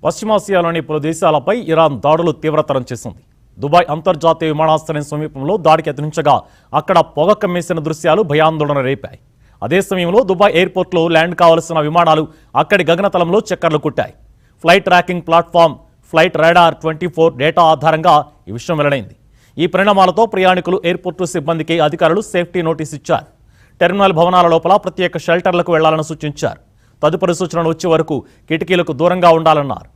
పశ్చిమాసియాలోని పలు దేశాలపై ఇరాన్ దాడులు తీవ్రతరం చేసింది. దుబాయ్ అంతర్జాతీయ విమానాశ్రయం సమీపంలో దాడికి యత్నించగా అక్కడ పొగ కమ్మేసిన దృశ్యాలు భయాందోళన రేపాయి. అదే సమయంలో దుబాయ్ ఎయిర్పోర్ట్లో ల్యాండ్ కావాల్సిన విమానాలు అక్కడి గగనతలంలో చక్కర్లు కొట్టాయి. Flight tracking platform flight radar 24 data ఆధారంగా ఈ విషయం వెల్లడైంది. ఈ పరిణామాలతో ప్రయాణికులు ఎయిర్పోర్టు సిబ్బందికి అధికారులు సేఫ్టీ నోటీస్ ఇచ్చారు. టెర్మినల్ భవనాల లోపల ప్రత్యేక షెల్టర్లకు వెళ్లాలని సూచించారు. తదుపరి సూచనలు వచ్చే వరకు కిటికీలకు దూరంగా ఉండాలన్నారు.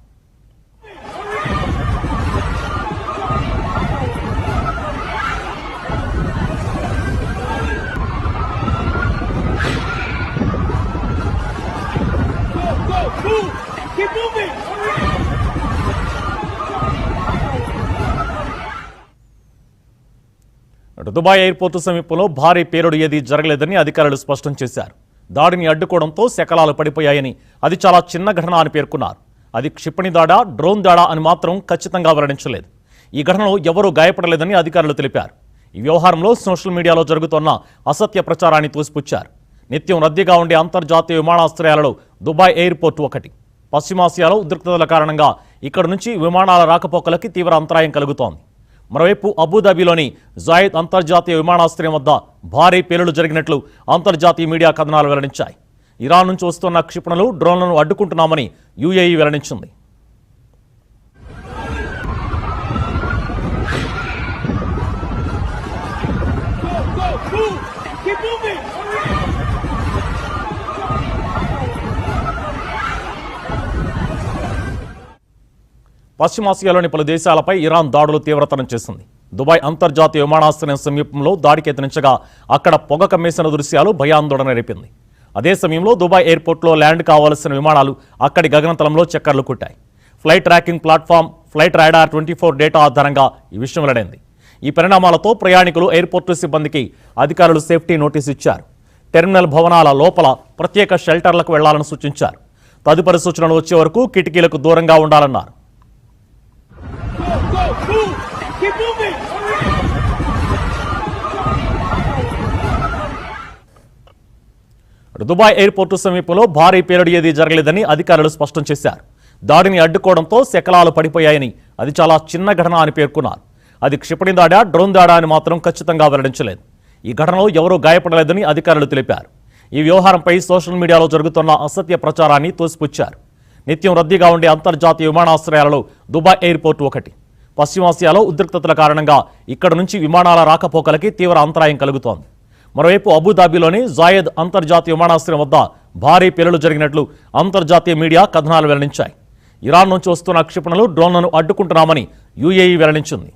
దుబాయ్ ఎయిర్పోర్టు సమీపంలో భారీ పేలుడు ఏదీ జరగలేదని అధికారులు స్పష్టం చేశారు. దాడిని అడ్డుకోవడంతో శకలాలు పడిపోయాయని, అది చాలా చిన్న ఘటన అని పేర్కొన్నారు. అది క్షిపణి దాడా, డ్రోన్ దాడా అని మాత్రం ఖచ్చితంగా వెల్లడించలేదు. ఈ ఘటనలో ఎవరూ గాయపడలేదని అధికారులు తెలిపారు. ఈ వ్యవహారంలో సోషల్ మీడియాలో జరుగుతున్న అసత్య ప్రచారాన్ని తోసిపుచ్చారు. నిత్యం రద్దీగా ఉండే అంతర్జాతీయ విమానాశ్రయాలలో దుబాయ్ ఎయిర్పోర్టు ఒకటి. పశ్చిమాసియాలో ఉద్రిక్తతల కారణంగా ఇక్కడ నుంచి విమానాల రాకపోకలకి తీవ్ర అంతరాయం కలుగుతోంది. మరోవైపు అబుదాబిలోని జాయద్ అంతర్జాతీయ విమానాశ్రయం వద్ద భారీ పేలుళ్లు జరిగినట్లు అంతర్జాతీయ మీడియా కథనాలు వెల్లడించాయి. ఇరాన్ నుంచి వస్తున్న క్షిపణులు, డ్రోన్లను అడ్డుకుంటున్నామని యుఏఈ వెల్లడించింది. పశ్చిమాసియాలోని పలు దేశాలపై ఇరాన్ దాడులు తీవ్రతరం చేసింది. దుబాయ్ అంతర్జాతీయ విమానాశ్రయం సమీపంలో దాడికి యత్నించగా అక్కడ పొగ కమ్మేసిన దృశ్యాలు భయాందోళన రేపింది. అదే సమయంలో దుబాయ్ ఎయిర్పోర్ట్లో ల్యాండ్ కావాల్సిన విమానాలు అక్కడి గగనతలంలో చక్కర్లు కొట్టాయి. Flight tracking platform flight radar 24 data ఆధారంగా ఈ విషయం వెల్లడైంది. ఈ పరిణామాలతో ప్రయాణికులు, ఎయిర్పోర్టు సిబ్బందికి అధికారులు సేఫ్టీ నోటీస్ ఇచ్చారు. టెర్మినల్ భవనాల లోపల ప్రత్యేక షెల్టర్లకు వెళ్లాలని సూచించారు. తదుపరి సూచనలు వచ్చే వరకు కిటికీలకు దూరంగా ఉండాలన్నారు. దుబాయ్ ఎయిర్పోర్టు సమీపంలో భారీ పేలుడు ఏదీ జరగలేదని అధికారులు స్పష్టం చేశారు. దాడిని అడ్డుకోవడంతో శకలాలు పడిపోయాయని, అది చాలా చిన్న ఘటన అని పేర్కొన్నారు. అది క్షిపణి దాడా, డ్రోన్ దాడా అని మాత్రం ఖచ్చితంగా వెల్లడించలేదు. ఈ ఘటనలో ఎవరూ గాయపడలేదని అధికారులు తెలిపారు. ఈ వ్యవహారంపై సోషల్ మీడియాలో జరుగుతున్న అసత్య ప్రచారాన్ని తోసిపుచ్చారు. నిత్యం రద్దీగా ఉండే అంతర్జాతీయ విమానాశ్రయాలలో దుబాయ్ ఎయిర్పోర్టు ఒకటి. పశ్చిమాసియాలో ఉద్రిక్తతల కారణంగా ఇక్కడ నుంచి విమానాల రాకపోకలకి తీవ్ర అంతరాయం కలుగుతోంది. మరోవైపు అబుదాబిలోని జాయద్ అంతర్జాతీయ విమానాశ్రయం వద్ద భారీ పేలుళ్లు జరిగినట్లు అంతర్జాతీయ మీడియా కథనాలు వెల్లడించాయి. ఇరాన్ నుంచి వస్తున్న క్షిపణులు, డ్రోన్లను అడ్డుకుంటున్నామని యుఏఈ వెల్లడించింది.